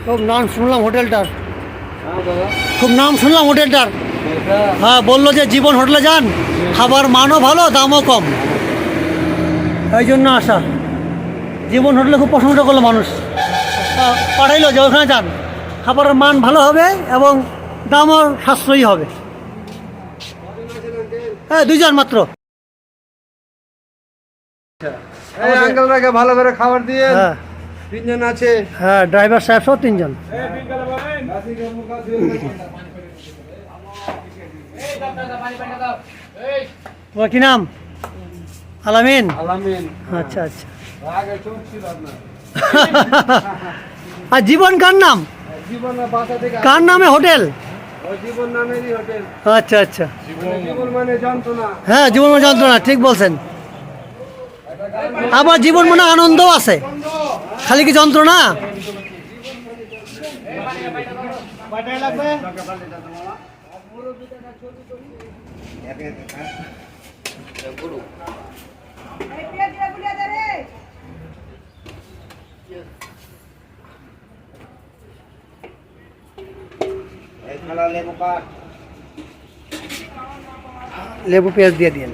খুব নাম শুনলাম হোটেলটার, খুব নাম শুনলাম হোটেলটার। হ্যাঁ, বললো যে জীবন হোটেলে যান, খাবার মানও ভালো, দামও কম, এই জন্য আসা। জীবন হোটেলে খুব প্রশংসা করলো মানুষ, পাঠাইলো যে ওখানে যান, খাবারের মান ভালো হবে এবং দামও সাশ্রয়ী হবে। হ্যাঁ, 2 জন মাত্র। এই আঙ্কেলটাকে ভালো করে খাবার দিয়ে। হ্যাঁ 3 জন আছে। হ্যাঁ, ড্রাইভার সাহেব সহ 3 জন। তোমার কি নাম? আলামিন। আলামিন। আচ্ছা আচ্ছা। আগে চোখ ছিল আপনার। আর জীবন কার নাম? জীবনের বাসা থেকে কার নামে হোটেল? ওই জীবন নামেরই হোটেল। আচ্ছা আচ্ছা। জীবন মানে যন্ত্রণা। হ্যাঁ, জীবন মানে যন্ত্রণা, ঠিক বলছেন। আবার জীবন মানে আনন্দও আছে, খালি কি যন্ত্রণা? লেবু পেঁয়াজ দিয়ে দিন।